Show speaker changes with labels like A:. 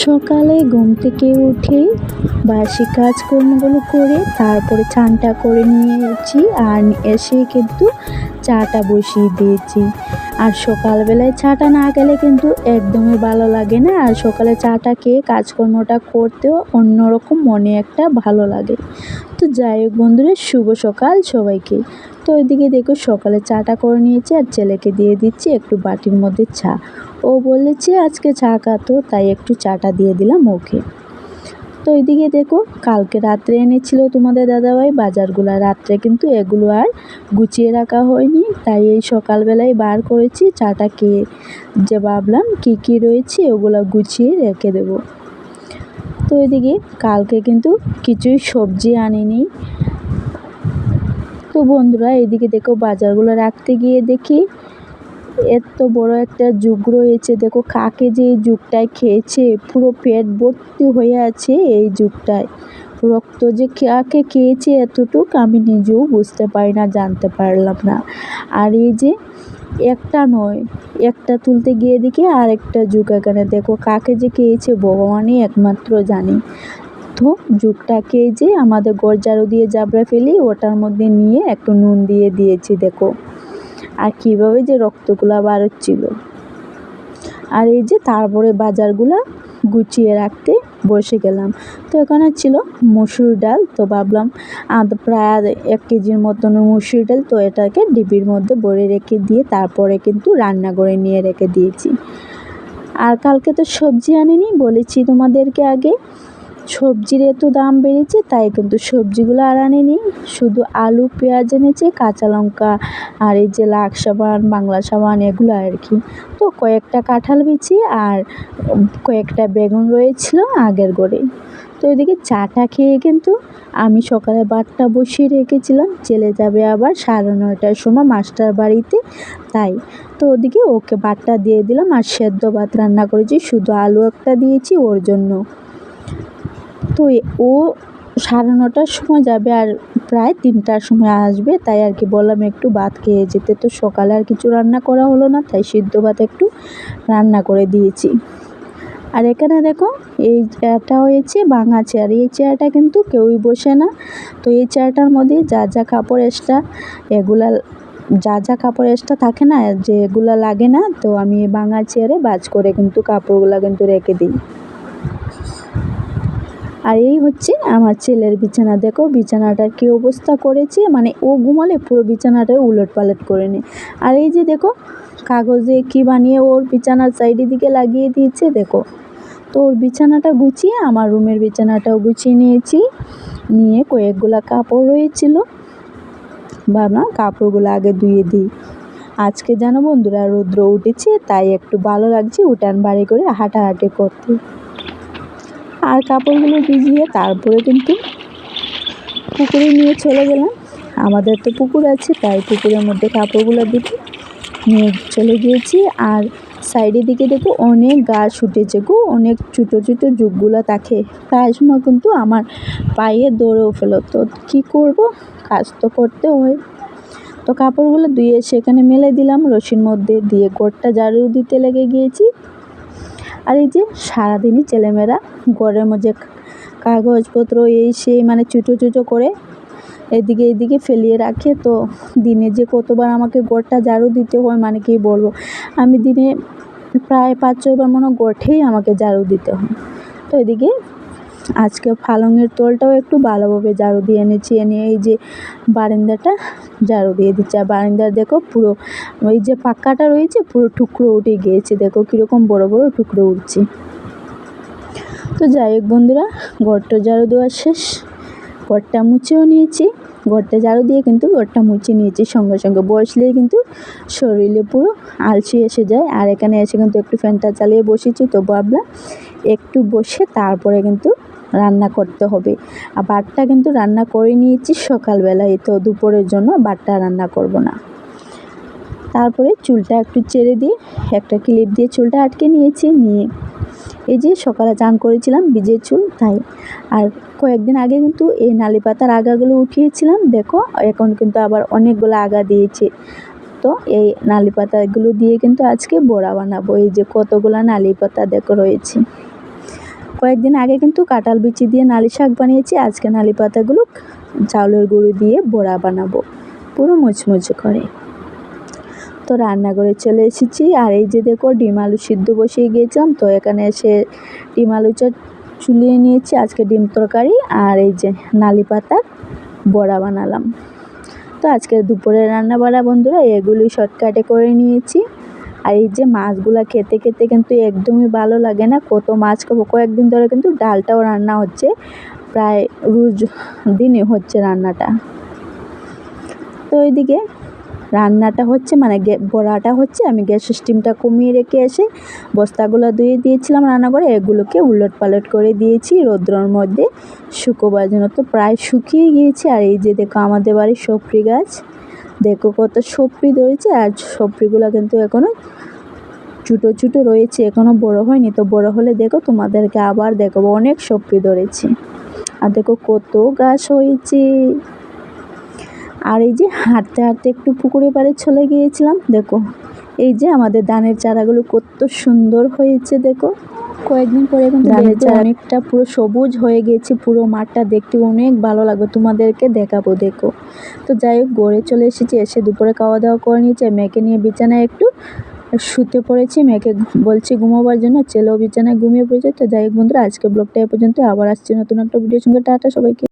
A: সকালে ঘুম থেকে উঠেই বাসি কাজকর্মগুলো করে তারপরে চানটা করে নিয়েছি, আর এসে কিন্তু চাটা বসিয়ে দিয়েছি। আর সকালবেলায় চাটা না খেলে কিন্তু একদমই ভালো লাগে না, আর সকালে চাটা খেয়ে কাজকর্মটা করতেও অন্যরকম মনে একটা ভালো লাগে। তো যাই হোক বন্ধুরা, শুভ সকাল সবাইকে। তো ওইদিকে দেখো সকালে চাটা করে নিয়েছি আর ছেলেকে দিয়ে দিচ্ছি একটু বাটির মধ্যে চা। ও বলেছে আজকে চা খাতো, তাই একটু চাটা দিয়ে দিলাম ওকে। তো এইদিকে দেখো কালকে রাত্রে এনেছিল তোমাদের দাদাভাই বাজারগুলো, রাত্রে কিন্তু এগুলো আর গুছিয়ে রাখা হয়নি, তাই এই সকালবেলায় বার করেছি চাটা খেয়ে যে ভাবলাম কী কী রয়েছে ওগুলো গুছিয়ে রেখে দেবো। তো এদিকে কালকে কিন্তু কিছুই সবজি আনিনি। তো বন্ধুরা এইদিকে দেখো বাজারগুলো রাখতে গিয়ে দেখি এত বড় একটা জুগ রয়েছে। দেখো কাকে যে এই জুগটায় খেয়েছে, পুরো পেট ভর্তি হয়ে আছে এই জুগটায়। রক্ত যে কাকে খেয়েছে এতটুক আমি নিজেও বুঝতে পারি না, জানতে পারলাম না। আর এই যে একটা নয়, একটা তুলতে গিয়ে দেখি আর একটা জুগ এখানে। দেখো কাকে যে খেয়েছে ভগবানই একমাত্র জানে। তো জুগটাকে যে আমাদের ঘর ঝাড়ু দিয়ে জাবড়া ফেলি ওটার মধ্যে নিয়ে একটু নুন দিয়ে দিয়েছি দেখো, আর কীভাবে যে রক্তগুলা বার হচ্ছিল। আর এই যে তারপরে বাজারগুলা গুছিয়ে রাখতে বসে গেলাম। তো এখানে ছিল মসুর ডাল, তো ভাবলাম প্রায় 1 কেজির মতন মসুর ডাল, তো এটাকে ডিবির মধ্যে ভরে রেখে দিয়ে তারপরে কিন্তু রান্না করে নিয়ে রেখে দিয়েছি। আর কালকে তো সবজি আনিনি, বলেছি তোমাদেরকে আগে সবজির এত দাম বেড়েছে, তাই কিন্তু সবজিগুলো আর আনেনি। শুধু আলু পেঁয়াজ এনেছে, কাঁচা লঙ্কা আর এই যে লাখ সাবান বাংলা সাবান এগুলো আর কি। তো কয়েকটা কাঁঠাল বিচি আর কয়েকটা বেগুন রয়েছিল আগের ঘরে। তো এদিকে চাটা খেয়ে কিন্তু আমি সকালে ভাতটা বসিয়ে রেখেছিলাম, ছেলে যাবে আবার 9:30টার সময় মাস্টার বাড়িতে, তাই। তো ওদিকে ওকে ভাতটা দিয়ে দিলাম, আর সেদ্ধ ভাত রান্না করেছি, শুধু আলু একটা দিয়েছি ওর জন্য। তো ও 9:30টার সময় যাবে আর প্রায় 3টার সময় আসবে, তাই আর কি বললাম একটু ভাত খেয়ে যেতে। তো সকালে আর কিছু রান্না করা হলো না, তাই সিদ্ধ ভাত একটু রান্না করে দিয়েছি। আর এখানে দেখো এই চেয়ারটা হয়েছে ভাঙা চেয়ার, এই চেয়ারটা কিন্তু কেউই বসে না। তো এই চেয়ারটার মধ্যে যা যা কাপড় এক্সট্রা এগুলা যা কাপড় এক্সট্রা থাকে না, যে এগুলা লাগে না, তো আমি ভাঙা চেয়ারে বাজ করে কিন্তু কাপড়গুলা কিন্তু রেখে দিই। আর এই হচ্ছে আমার ছেলের বিছানা। দেখো বিছানাটার কী অবস্থা করেছে, মানে ও ঘুমালে পুরো বিছানাটা উলট পালট করে নেয়। আর এই যে দেখো কাগজে কি বানিয়ে ওর বিছানার সাইডের দিকে লাগিয়ে দিয়েছে দেখো। তো ওর বিছানাটা গুছিয়ে আমার রুমের বিছানাটাও গুছিয়ে নিয়েছি, নিয়ে কয়েকগুলা কাপড় রয়েছিল, ভাবলাম কাপড়গুলো আগে ধুয়ে দিই। আজকে জানো বন্ধুরা রৌদ্র উঠেছে, তাই একটু ভালো লাগছে উঠান বাড়ি করে হাঁটাহাঁটি করতে। আর কাপড়গুলো ভিজিয়ে তারপরে কিন্তু পুকুরে নিয়ে চলে গেলাম। আমাদের তো পুকুর আছে, তাই পুকুরের মধ্যে কাপড়গুলো দিতে নিয়ে চলে গিয়েছি। আর সাইডের দিকে দেখো অনেক গাছ উঠেছে গো, অনেক ছোটো ছোটো জুকগুলো থাকে। প্রায় সময় কিন্তু আমার পায়ে দৌড়েও ফেলো, তো কী করব, কাজ তো করতে হয়। তো কাপড়গুলো ধুয়ে সেখানে মেলে দিলাম রশির মধ্যে, দিয়ে ঘরটা ঝাড়ু দিতে লেগে গিয়েছি। আর এই যে সারাদিনই ছেলেমেয়েরা ঘরের মধ্যে কাগজপত্র এই সেই মানে ছোটো ছোটো করে এদিকে ফেলিয়ে রাখে। তো দিনে যে কতবার আমাকে ঘরটা ঝাড়ু দিতে হয় মানে কি বলবো, আমি দিনে প্রায় 5-6 বার মনে ঘরেই আমাকে ঝাড়ু দিতে হয়। তো এদিকে আজকে পালঙের তলটাও একটু ভালোভাবে ঝাড়ু দিয়ে এনেছি, এনে এই যে বারান্দাটা ঝাড়ু দিয়ে দিচ্ছি। আর বারান্দার দেখো পুরো ওই যে পাক্কাটা রয়েছে পুরো টুকরো উঠে গিয়েছে, দেখো কীরকম বড় বড় টুকরো উঠছে। তো যাই হোক বন্ধুরা, ঘরটা ঝাড়ু দেওয়া শেষ, ঘরটা মুছেও নিয়েছি। ঘরটা ঝাড়ু দিয়ে কিন্তু ঘরটা মুছে নিয়েছি, সঙ্গে সঙ্গে বসলেই কিন্তু শরীরে পুরো আলসি এসে যায়। আর এখানে এসে কিন্তু একটু ফ্যানটা চালিয়ে বসেছি, তো ভাবলাম একটু বসে তারপরে কিন্তু রান্না করতে হবে। আর ভাতটা কিন্তু রান্না করে নিয়েছি সকালবেলায়, তো দুপুরের জন্য ভাতটা রান্না করব না। তারপরে চুলটা একটু চেড়ে দিয়ে একটা ক্লিপ দিয়ে চুলটা আটকে নিয়েছি, নিয়ে এই যে সকালে চান করেছিলাম ভিজে চুল, তাই। আর কয়েকদিন আগে কিন্তু এই নালি পাতার আগাগুলো উঠিয়েছিলাম, দেখো এখন কিন্তু আবার অনেকগুলো আগা দিয়েছে। তো এই নালি পাতাগুলো দিয়ে কিন্তু আজকে বড়া বানাবো। এই যে কতগুলো নালি পাতা দেখো রয়েছে। কয়েকদিন আগে কিন্তু কাঁঠাল বিচি দিয়ে নালি শাক বানিয়েছি, আজকে নালি পাতাগুলো চাউলের গুঁড়ো দিয়ে বড়া বানাবো পুরো মুচমুচে করে। তো রান্নাঘরে চলে এসেছি, আর এই যে দেখো ডিম আলু সিদ্ধ বসিয়ে গিয়েছিলাম, তো এখানে এসে ডিম আলুটা চুলিয়ে নিয়েছি, আজকে ডিম তরকারি আর এই যে নালি পাতার বড়া বানালাম। তো আজকে দুপুরের রান্না বাড়া বন্ধুরা এগুলোই শর্টকাটে করে নিয়েছি। আর এই যে মাছগুলো খেতে খেতে কিন্তু একদমই ভালো লাগে না, কত মাছ খাবো। কয়েকদিন ধরে কিন্তু ডালটাও রান্না হচ্ছে, প্রায় রোজ দিনে হচ্ছে রান্নাটা। তো ওইদিকে রান্নাটা হচ্ছে মানে বড়াটা হচ্ছে, আমি গ্যাসের স্টিমটা কমিয়ে রেখে এসে বস্তাগুলো ধুয়ে দিয়েছিলাম রান্নাঘরে, এগুলোকে উলট পালট করে দিয়েছি রৌদ্রের মধ্যে শুকোবার জন্য। তো প্রায় শুকিয়ে গিয়েছে। আর এই যে দেখো আমাদের বাড়ির সবজি গাছ, দেখো কত সবজি ধরেছে, আর সবজিগুলো কিন্তু এখনো ছোটো ছোটো রয়েছে, এখনো বড় হয়নি। তো বড় হলে দেখো তোমাদেরকে আবার দেখাবো, অনেক সবজি ধরেছে। আর দেখো কত গাছ হয়েছে। আর এই যে হাঁটতে হাঁটতে একটু পুকুরের পাড়ে চলে গিয়েছিলাম, দেখো এই যে আমাদের ধানের চারাগুলো কত সুন্দর হয়েছে। দেখো কয়েকদিন পরে কিন্তু ধানের চারা অনেকটা পুরো সবুজ হয়ে গেছে, পুরো মাঠটা দেখতে অনেক ভালো লাগবে, তোমাদেরকে দেখাবো দেখো। তো যাই হোক ঘরে চলে এসেছি, এসে দুপুরে খাওয়া দাওয়া করে নিয়েছি, মেয়েকে নিয়ে বিছানায় একটু শুতে পড়েছি, মেয়েকে বলছি ঘুমাবার জন্য, ছেলেও বিছানায় ঘুমিয়ে পড়েছে। তো যাই হোক বন্ধুরা আজকে ব্লগটা এ পর্যন্ত, আবার আসছি নতুন একটা ভিডিওর সঙ্গে। টাটা সবাইকে।